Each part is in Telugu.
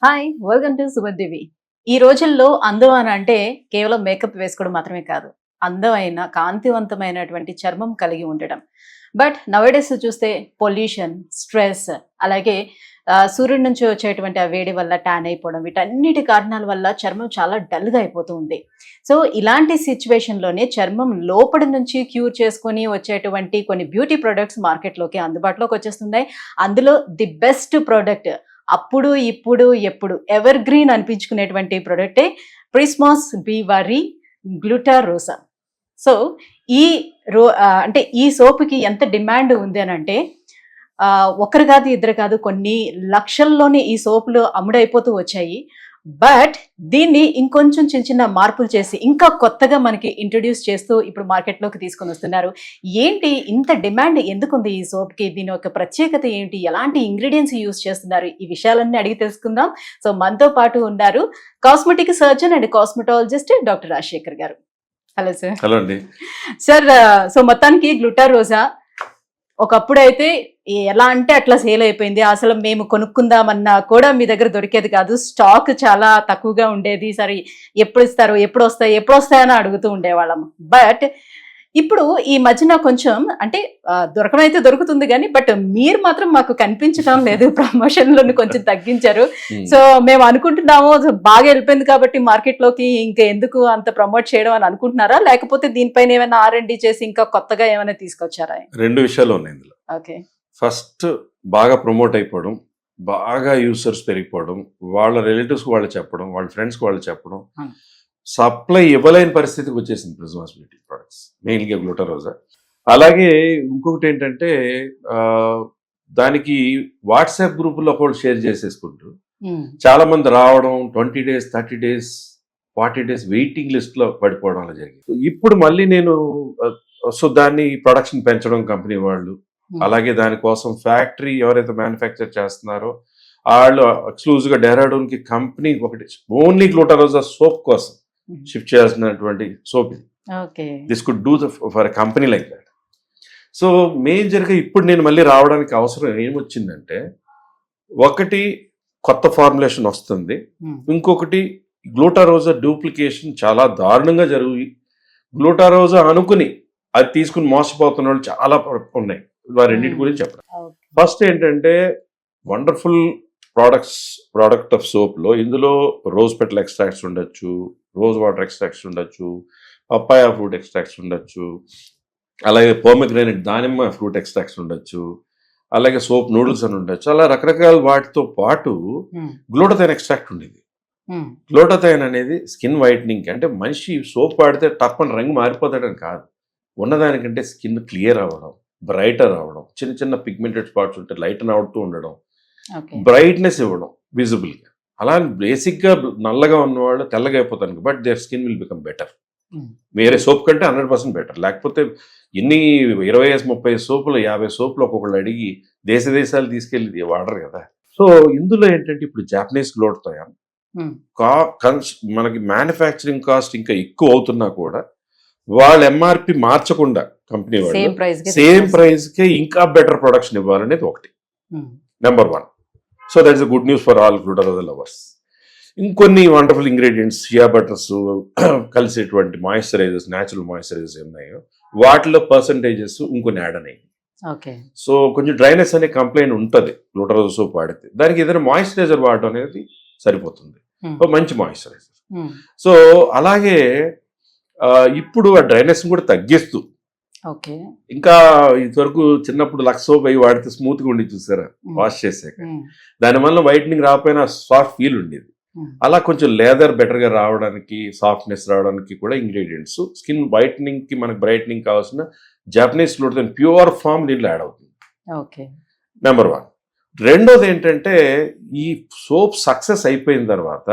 Hi welcome to Suman. ఈ రోజుల్లో అందం అని అంటే కేవలం మేకప్ వేసుకోవడం మాత్రమే కాదు, అందమైన కాంతివంతమైనటువంటి చర్మం కలిగి ఉండడం. బట్ నవేడేస్ చూస్తే పొల్యూషన్, స్ట్రెస్, అలాగే సూర్యుడి నుంచి వచ్చేటువంటి ఆ వేడి వల్ల ట్యాన్ అయిపోవడం, వీటన్నిటి కారణాల వల్ల చర్మం చాలా డల్గా అయిపోతూ ఉంది. సో ఇలాంటి సిచ్యువేషన్లోనే చర్మం లోపటి నుంచి క్యూర్ చేసుకొని వచ్చేటువంటి కొన్ని బ్యూటీ ప్రొడక్ట్స్ మార్కెట్లోకి అందుబాటులోకి వచ్చేస్తున్నాయి. అందులో ది బెస్ట్ ప్రోడక్ట్, అప్పుడు ఇప్పుడు ఎప్పుడు ఎవర్ గ్రీన్ అనిపించుకునేటువంటి ప్రోడక్టే ప్రిస్మాస్ బీవారీ గ్లూటారోసా. సో ఈ అంటే ఈ సోపుకి ఎంత డిమాండ్ ఉంది అని అంటే ఒకరు కాదు ఇద్దరు కాదు, కొన్ని లక్షల్లోనే ఈ సోపులు అమ్ముడైపోతూ వచ్చాయి. బట్ దీన్ని ఇంకొంచెం చిన్న చిన్న మార్పులు చేసి ఇంకా కొత్తగా మనకి ఇంట్రడ్యూస్ చేస్తూ ఇప్పుడు మార్కెట్లోకి తీసుకొని వస్తున్నారు. ఏంటి ఇంత డిమాండ్ ఎందుకుంది ఈ సోప్కి? దీని యొక్క ప్రత్యేకత ఏంటి? ఎలాంటి ఇంగ్రీడియంట్స్ యూజ్ చేస్తున్నారు? ఈ విషయాలన్నీ అడిగి తెలుసుకుందాం. సో మనతో పాటు ఉన్నారు cosmetic surgeon and cosmetologist doctor Rajashekar గారు. Hello sir. హలో అండి సార్. సో మొత్తానికి గ్లూటారోసా ఒకప్పుడైతే ఎలా అంటే అట్లా సేల్ అయిపోయింది. అసలు మేము కొనుక్కుందామన్నా కూడా మీ దగ్గర దొరికేది కాదు, స్టాక్ చాలా తక్కువగా ఉండేది. సరే ఎప్పుడు ఇస్తారు, ఎప్పుడు వస్తాయని అడుగుతూ ఉండేవాళ్ళం. బట్ ఇప్పుడు ఈ మధ్యన కొంచెం అంటే దొరకమైతే దొరుకుతుంది కానీ బట్ మీరు మాత్రం మాకు కనిపించడం లేదు. ప్రమోషన్లను కొంచెం తగ్గించారు. సో మేము అనుకుంటున్నాము బాగా వెళ్ళిపోయింది కాబట్టి మార్కెట్లోకి ఇంకా ఎందుకు అంత ప్రమోట్ చేయడం అని అనుకుంటున్నారా, లేకపోతే దీనిపైన ఏమైనా R&D చేసి ఇంకా కొత్తగా ఏమైనా తీసుకొచ్చారా? రెండు విషయాలు ఉన్నాయి ఇందులో. ఓకే. ఫస్ట్ బాగా ప్రమోట్ అయిపోవడం, బాగా యూసర్స్ పెరిగిపోవడం, వాళ్ళ రిలేటివ్స్ వాళ్ళు చెప్పడం, వాళ్ళ ఫ్రెండ్స్ వాళ్ళు చెప్పడం, సప్లై ఇవ్వలేని పరిస్థితికి వచ్చేసింది ప్రిస్మాస్ బ్యూటీ ప్రొడక్ట్స్, మెయిన్గా గ్లూటారోసా. అలాగే ఇంకొకటి ఏంటంటే దానికి వాట్సాప్ గ్రూపుల్లో ఒకళ్ళు షేర్ చేసేసుకుంటూ చాలా మంది రావడం, 20 days 30 days 40 days waiting list లో పడిపోవడం అలా జరిగింది. ఇప్పుడు మళ్ళీ నేను దాన్ని ప్రొడక్షన్ పెంచడం కంపెనీ వాళ్ళు, అలాగే దానికోసం ఫ్యాక్టరీ ఎవరైతే మ్యానుఫ్యాక్చర్ చేస్తున్నారో వాళ్ళు ఎక్స్క్లూజివ్ గా డెహ్రాడూన్ కి కంపెనీ ఒకటి ఓన్లీ గ్లూటారోసా సోప్ కోసం షిఫ్ట్ చేయాల్సినటువంటి సోప్ ఇది. This could do for a company like that. So మేజర్గా ఇప్పుడు నేను మళ్ళీ రావడానికి అవసరం ఏమొచ్చిందంటే, ఒకటి కొత్త ఫార్ములేషన్ వస్తుంది, ఇంకొకటి గ్లూటారోసా డూప్లికేషన్ చాలా దారుణంగా జరిగి గ్లూటారోసా అనుకుని అది తీసుకుని మోసపోతున్న వాళ్ళు చాలా ఉన్నాయి. రెండింటి గురించి చెప్పడం. ఫస్ట్ ఏంటంటే వండర్ఫుల్ ప్రోడక్ట్ ఆఫ్ సోప్లో ఇందులో రోజ్ పెటల్ ఎక్స్ట్రాక్ట్స్ ఉండొచ్చు, రోజ్ వాటర్ ఎక్స్ట్రాక్ట్స్ ఉండొచ్చు, పప్పాయ ఫ్రూట్ ఎక్స్ట్రాక్ట్స్ ఉండొచ్చు, అలాగే పోమెగ్రానైట్ దానిమ్మ ఫ్రూట్ ఎక్స్ట్రాక్ట్స్ ఉండొచ్చు, అలాగే సోప్ నూడిల్స్ అని ఉండొచ్చు. అలా రకరకాల వాటితో పాటు గ్లూటాథైన్ ఎక్స్ట్రాక్ట్ ఉండేది. గ్లూటాథైన్ అనేది స్కిన్ వైట్నింగ్, అంటే మనిషి సోప్ వాడితే టప్పని రంగు మారిపోతాడని కాదు, ఉన్నదానికంటే స్కిన్ క్లియర్ అవ్వడం, బ్రైటర్ అవ్వడం, చిన్న చిన్న పిగ్మెంటెడ్ స్పాట్స్ ఉంటే లైటన్ అవుతూ ఉండడం, బ్రైట్నెస్ ఇవ్వడం విజిబుల్గా. అలా బేసిక్గా నల్లగా ఉన్నవాళ్ళు తెల్లగా అయిపోతారు, but their skin will become better. వేరే సోప్ కంటే 100% బెటర్. లేకపోతే ఎన్ని 20-30 సోపులు 50 సోపులు ఒక్కొక్కళ్ళు అడిగి దేశాలు తీసుకెళ్ళి వాడరు కదా. సో ఇందులో ఏంటంటే ఇప్పుడు జాపనీస్ గ్లూటాథైన్ మనకి మ్యానుఫ్యాక్చరింగ్ కాస్ట్ ఇంకా ఎక్కువ అవుతున్నా కూడా వాళ్ళ MRP మార్చకుండా కంపెనీ వాళ్ళు సేమ్ ప్రైస్కే ఇంకా బెటర్ ప్రొడక్షన్ ఇవ్వాలనేది ఒకటి, number 1. So that is good news for all గ్లూటారోసా లవర్స్. ఇంకొన్ని వండర్ఫుల్ ఇంగ్రీడియంట్స్, షియా బటర్స్ కలిసేటువంటి మాయిశ్చరైజర్స్, న్యాచురల్ మాయిశ్చరైజర్స్ ఉన్నాయో వాటిలో పర్సంటేజెస్ ఇంకొన్ని యాడ్ అయ్యాయి. సో కొంచెం డ్రైనెస్ అనే కంప్లైంట్ ఉంటుంది గ్లూటారోసా సోప్ వాడితే, దానికి ఏదైనా మాయిశ్చరైజర్ వాడటం అనేది సరిపోతుంది, మంచి మాయిశ్చరైజర్. సో అలాగే ఇప్పుడు ఆ డ్రైనెస్ కూడా తగ్గిస్తూ, ఇంకా ఇంతవరకు చిన్నప్పుడు లక్స్ సోప్ అవి వాడితే స్మూత్ గా ఉండి చూసారా వాష్ చేసాక, దానివల్ల వైట్నింగ్ రాకపోయినా సాఫ్ట్ ఫీల్ ఉండేది. అలా కొంచెం లేదర్ బెటర్ గా రావడానికి, సాఫ్ట్నెస్ రావడానికి కూడా ఇంగ్రీడియంట్స్, స్కిన్ వైట్నింగ్ కి మనకు బ్రైట్నింగ్ కావాల్సిన జాపనీస్ గ్లూటాథైన్ ప్యూర్ ఫామ్ దీంట్లో యాడ్ అవుతుంది, నెంబర్ 1. రెండోది ఏంటంటే ఈ సోప్ సక్సెస్ అయిపోయిన తర్వాత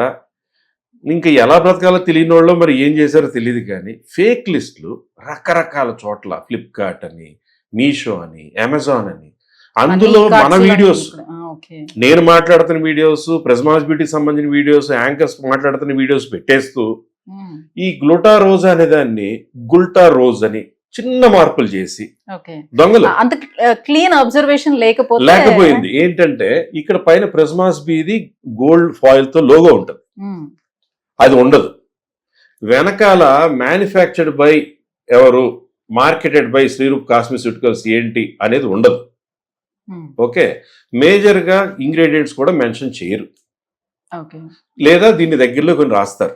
ఇంకా ఎలా బ్రతకాలో తెలియని వాళ్ళు మరి ఏం చేశారో తెలియదు కానీ ఫేక్ లిస్టులు రకరకాల చోట్ల, ఫ్లిప్కార్ట్ అని, మీషో అని, అమెజాన్ అని, అందులో మన వీడియోస్, నేను మాట్లాడుతున్న వీడియోస్, ప్రిస్మాస్ బ్యూటీకి సంబంధించిన వీడియోస్, యాంకర్స్ మాట్లాడుతున్న వీడియోస్ పెట్టేస్తూ ఈ గ్లూటారోసా అనే దాన్ని గుల్టారోజ్ అని చిన్న మార్పులు చేసి ఓకే. దొంగలు అంత క్లీన్ అబ్జర్వేషన్ లేకపోతే లేకపోయింది. ఏంటంటే ఇక్కడ పైన ప్రిజ్మాస్ బీది గోల్డ్ ఫాయిల్ తో లోగో ఉంటుంది, ఉమ్, అది ఉండదు. వెనకాల మ్యానుఫ్యాక్చర్డ్ బై ఎవరు, మార్కెటెడ్ బై శ్రీరూప్ కాస్మెటికల్స్ ఏంటి అనేది ఉండదు. ఉమ్, ఓకే, మేజర్ గా ఇంగ్రీడియంట్స్ కూడా మెన్షన్ చేయరు, ఓకే. లేదా దీని దగ్గరలో కొన్ని రాస్తారు.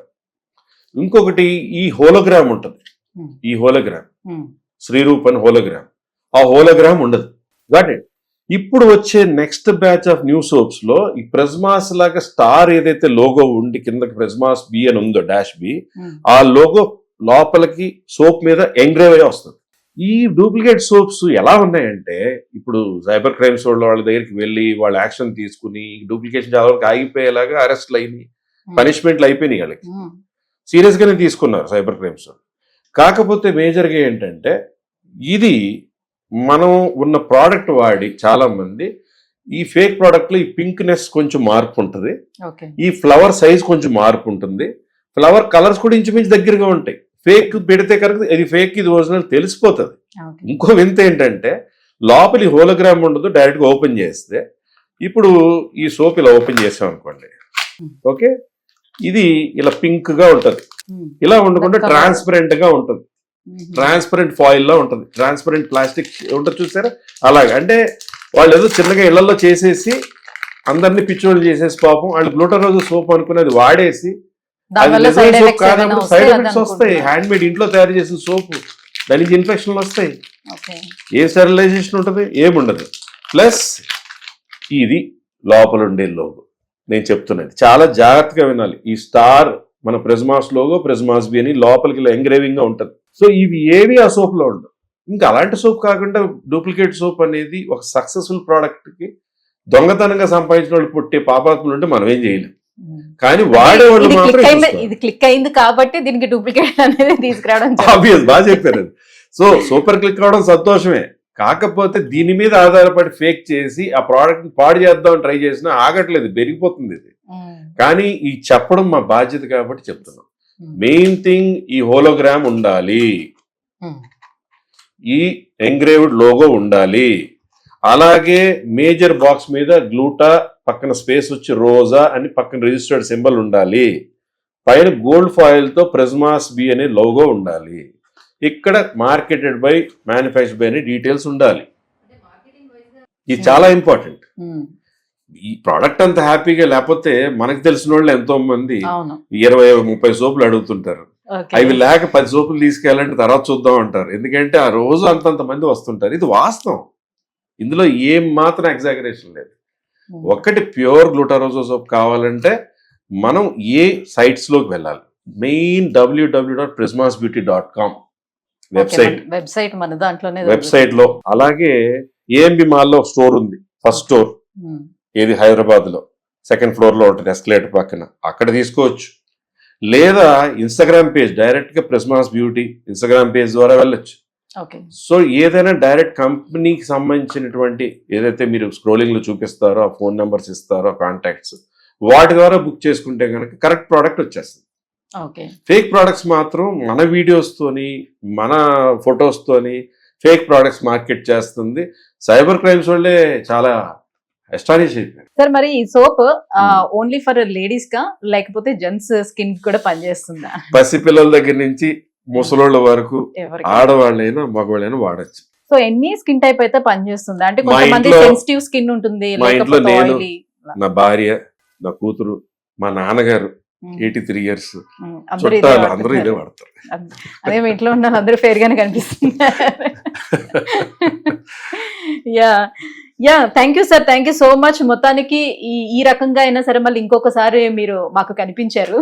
ఇంకొకటి ఈ హోలోగ్రామ్ ఉంటుంది, ఉమ్, ఈ హోలోగ్రామ్ ఉమ్, శ్రీరూప్ అని హోలోగ్రామ్, ఆ హోలోగ్రామ్ ఉండదు. Got it. ఇప్పుడు వచ్చే next batch of new soaps లో ఈ ప్రెజ్మాస్ లాగా స్టార్ ఏదైతే లోగో ఉండి కిందకి ప్రెజ్మాస్ బి అని ఉందో, డాష్ బి, ఉమ్, ఆ లోగో లోపలికి సోప్ మీద ఎంగ్రేవ్ అయ్యి వస్తుంది. ఈ డూప్లికేట్ సోప్స్ ఎలా ఉన్నాయంటే, ఇప్పుడు సైబర్ క్రైమ్స్ వాళ్ళ దగ్గరికి వెళ్ళి వాళ్ళు యాక్షన్ తీసుకుని డూప్లికేషన్ చాలా వరకు ఆగిపోయేలాగా అరెస్ట్లు అయినాయి, పనిష్మెంట్లు అయిపోయినాయి, వాళ్ళకి ఉమ్, సీరియస్ గానే తీసుకున్నారు సైబర్ క్రైమ్స్. కాకపోతే మేజర్గా ఏంటంటే, ఇది మనం ఉన్న ప్రోడక్ట్ వాడి చాలా మంది ఈ ఫేక్ ప్రోడక్ట్ లో ఈ పింక్నెస్ కొంచెం మార్పు ఉంటుంది, ఓకే. ఈ ఫ్లవర్ సైజ్ కొంచెం మార్పు ఉంటుంది, ఫ్లవర్ కలర్స్ కూడా ఇంచుమించు దగ్గరగా ఉంటాయి. ఫేక్ పెడితే కనుక ఇది ఫేక్, ఇది ఒరిజినల్ తెలిసిపోతుంది. ఓకే. ఇంకో వింత ఏంటంటే, లోపలి హోలోగ్రామ్ ఉండదు, డైరెక్ట్ గా ఓపెన్ చేస్తే, ఇప్పుడు ఈ సోప్ ఇలా ఓపెన్ చేసాం అనుకోండి, ఓకే, ఇది ఇలా పింక్ గా ఉంటది, ఉమ్, ఇలా ఉండకుండా Colour. ట్రాన్స్పరెంట్ గా ఉంటుంది, ఉమ్, ట్రాన్స్పరెంట్ ఫాయిల్ లో ఉంటుంది, ట్రాన్స్పరెంట్ ప్లాస్టిక్ ఉంటుంది చూసారా, అలాగే. అంటే వాళ్ళు ఏదో చిన్నగా ఇళ్లలో చేసేసి అందరినీ పిచ్చోళ్ళు చేసేసి పాపం వాళ్ళు గ్లూటరోజ్ సోప్ అనుకునేది వాడేసి, అది దానివల్ల నిజమైన సైడ్ సోప్ ఎఫెక్ట్స్ ఏమైనా కానప్పుడు వస్తే సైడ్ అది ఎఫెక్ట్స్ వస్తాయి. అనుకుంటున్నా. హ్యాండ్ మేడ్ ఇంట్లో తయారు చేసిన సోపు, దానికి ఇన్ఫెక్షన్లు వస్తాయి, ఓకే. ఏ స్టెరిలైజేషన్ ఉంటుంది, ఏముండదు. ప్లస్ ఇది లోపల ఉండే లోగో, నేను చెప్తున్నది చాలా జాగ్రత్తగా వినాలి. ఈ స్టార్ మన ప్రెజ్మాస్ లోగో, ప్రెజ్మాస్ బి అని లోపలికి ఎంగ్రేవింగ్ గా ఉంటుంది. సో ఇవి ఏవి ఆ సోప్ లో ఉండవు. ఇంకా అలాంటి సోప్ కాకుండా డూప్లికేట్ సోప్ అనేది ఒక సక్సెస్ఫుల్ ప్రోడక్ట్ కి దొంగతనంగా సంపాదించిన వాళ్ళు పుట్టే పాపాత్ములు ఉంటే మనం ఏం చేయలేం. ఉమ్. కానీ వాడేవాళ్ళు ఇది మాత్రం click అయింది, చూస్తారు. ఇది క్లిక్ అయింది కాబట్టి దీనికి డూప్లికేట్ అనేది తీసుకురావడం జరిగింది. ఆబ్వియస్, బాగా చెప్పారు. సో సూపర్ క్లిక్ అవడం సంతోషమే, కాకపోతే దీని మీద ఆధారపడి ఫేక్ చేసి ఆ ప్రోడక్ట్ పాడు చేద్దాం ట్రై చేసినా ఆగట్లేదు, పెరిగిపోతుంది ఇది. ఉమ్, కానీ ఈ చెప్పడం మా బాధ్యత కాబట్టి చెప్తున్నాం. ఉమ్, మెయిన్ థింగ్ ఈ హోలోగ్రామ్ ఉండాలి, ఉమ్, ఈ ఎంగ్రేవ్డ్ లోగో ఉండాలి, అలాగే మేజర్ బాక్స్ మీద గ్లూటా పక్కన స్పేస్ వచ్చి రోజా అని పక్కన రిజిస్టర్డ్ సింబల్ ఉండాలి, పైన గోల్డ్ ఫాయిల్ తో ప్రెజ్మాస్ బి అనే లోగో ఉండాలి, ఇక్కడ మార్కెటెడ్ బై, మ్యానుఫ్యాక్చర్ బై అనే డీటెయిల్స్ ఉండాలి. ఇది చాలా ఇంపార్టెంట్. ఉమ్, ఈ ప్రోడక్ట్ అంత హ్యాపీగా లేకపోతే మనకు తెలిసిన వాళ్ళు ఎంతో మంది అవును. 20-30 సోపులు అడుగుతుంటారు, ఓకే. అవి లేక 10 సోపులు తీసుకెళ్ళంటే తర్వాత చూద్దాం అంటారు. ఎందుకంటే ఆ రోజు అంతంత మంది వస్తుంటారు. ఇది వాస్తవం, ఇందులో ఏం మాత్రం ఎగ్జాగరేషన్ లేదు. ఉమ్, ఒక్కటి ప్యూర్ గ్లూటారోజో సోప్ కావాలంటే మనం ఏ సైట్స్ లోకి వెళ్ళాలి, మెయిన్ www.prismasbeauty.com వెబ్సైట్, వెబ్సైట్ మన దాంట్లోనే వెబ్సైట్ లో. అలాగే ఏఎంబి మాల్ లో స్టోర్ ఉంది, ఫస్ట్ స్టోర్ ఉమ్, ఏది హైదరాబాద్ లో, సెకండ్ ఫ్లోర్ లో ఉంటుంది ఎస్కలేటర్ పక్కన, అక్కడ తీసుకోవచ్చు. లేదా ఇన్స్టాగ్రామ్ పేజ్, డైరెక్ట్ గా ప్రిజ్మాస్ బ్యూటీ ఇన్స్టాగ్రామ్ పేజ్ ద్వారా వెళ్ళొచ్చు. ఓకే. సో ఏదైనా డైరెక్ట్ కంపెనీకి సంబంధించినటువంటి ఏదైతే మీరు స్క్రోలింగ్ లో చూపిస్తారో, ఆ ఫోన్ నెంబర్స్ ఇస్తారో, కాంటాక్ట్స్, వాటి ద్వారా బుక్ చేసుకుంటే కనుక కరెక్ట్ ప్రోడక్ట్ వచ్చేస్తుంది. ఓకే. ఫేక్ ప్రోడక్ట్స్ మాత్రం మన వీడియోస్ తోని, మన ఫొటోస్ తోని ఫేక్ ప్రోడక్ట్స్ మార్కెట్ చేస్తుంది. సైబర్ క్రైమ్స్ వాళ్ళే చాలా ఎస్టానిష్ అయిపోయారు. సార్ మరి ఈ సోప్ ఓన్లీ ఫర్ లేడీస్ కా లేకపోతే జెంట్స్ స్కిన్ కూడా పనిచేస్తుందా? పసిపిల్లల దగ్గర నుంచి ముసలోళ్ళ వరకు ఎవరికి? ఆడవాళ్ళైనా మగవాళ్ళైనా వాడచ్చు. సో ఎన్ని స్కిన్ టైప్ అయితే పనిచేస్తుందా? అంటే మా కొంతమంది ఇంట్లో- సెన్సిటివ్ స్కిన్ ఉంటుంది, మా ఇంట్లో లేకపోతే నేను, oily. నా భార్య, నా కూతురు, మా నాన్నగారు ఉమ్, 83 years, ఉమ్, అందరూ ఇదే చుట్టాలు అందరూ ఇదే వాడుతున్నారు. వాడతారు. అదే మీ ఇంట్లో ఉన్న అందరూ ఫేర్ గానే కనిపిస్తున్నారు. Yeah yeah, thank you sir, thank you so much. మొత్తానికి ఈ రకంగా అయినా సరే మళ్ళీ ఇంకొకసారి మీరు మాకు కనిపించారు.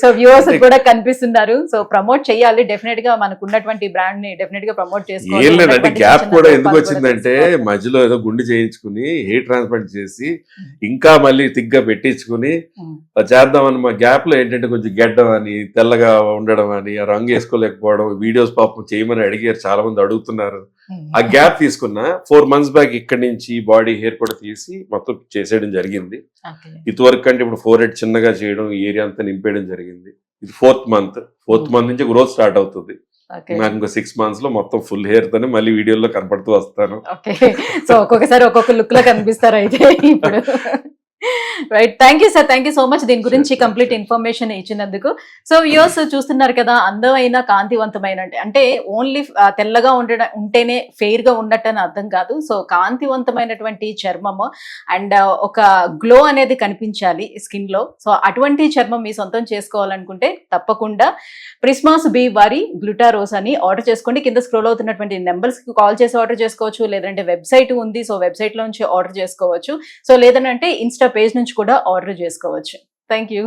సో వ్యూవర్స్ కూడా కనిపిస్తున్నారు. సో ప్రమోట్ చేయాలి డెఫినెట్ గా, మనకు ఉన్నటువంటి బ్రాండ్ ని డెఫినెట్ గా ప్రమోట్ ఏం లేదంటే ఉన్నటువంటి గ్యాప్ చిన్న కూడా చిన్న ఎందుకు లోపాలు వచ్చిందంటే, కూడా తెలుసుకోవాలి. మధ్యలో ఏదో గుండె చేయించుకుని హెయిర్ ట్రాన్స్ప్లాంట్ చేసి ఇంకా మళ్ళీ తిగ్గా పెట్టించుకుని ఉమ్, చేద్దామని మా గ్యాప్ లో ఏంటంటే కొంచెం గెడ్డం అని, తెల్లగా ఉండడం అని, ఆ రంగు వేసుకోలేకపోవడం, వీడియోస్ పాపం చేయమని అడిగారు, చాలా మంది అడుగుతున్నారు. ఉమ్, ఆ గ్యాప్ తీసుకున్న 4 months బ్యాక్ ఇక్కడి నుంచి బాడీ హెయిర్ కూడా తీసి మొత్తం చేసేయడం జరిగింది. ఓకే. ఇదివరకు కంటే ఇప్పుడు 4 head చిన్నగా చేయడం, ఈ ఏరియా అంతా నింపేయడం జరిగింది. ఇది 4th month నుంచి గ్రోత్ స్టార్ట్ అవుతుంది. ఓకే నాకు ఇంకో 6 months లో మొత్తం ఫుల్ హెయిర్ తోనే మళ్ళీ వీడియోలో కనపడుతూ వస్తాను. ఓకే సో ఒక్కొక్కసారి ఒక్కొక్క లుక్ లో కనిపిస్తారు అయితే ఇప్పుడు. Right, thank you sir, thank you so much దీని గురించి Sure, కంప్లీట్ sure. ఇన్ఫర్మేషన్ ఇచ్చినందుకు. సో వ్యూవర్స్ చూస్తున్నారు కదా, అందమైన కాంతివంతమైన అంటే ఓన్లీ తెల్లగా ఉంటేనే ఫెయిర్ గా ఉన్నట్టు అని అర్థం కాదు. సో కాంతివంతమైనటువంటి చర్మము అండ్ ఒక గ్లో అనేది కనిపించాలి స్కిన్ లో. సో అటువంటి చర్మం మీ సొంతం చేసుకోవాలనుకుంటే తప్పకుండా ప్రిస్మాస్ బీ వారి గ్లూటారోస్ అని ఆర్డర్ చేసుకోండి. కింద స్క్రోల్ అవుతున్నటువంటి నెంబర్స్ కి కాల్ చేసి ఆర్డర్ చేసుకోవచ్చు, లేదంటే వెబ్సైట్ ఉంది, సో వెబ్సైట్ లో నుంచి ఆర్డర్ చేసుకోవచ్చు. సో లేదంటే ఇన్స్టా పేజ్ నుంచి కూడా ఆర్డర్ చేసుకోవచ్చు. Thank you.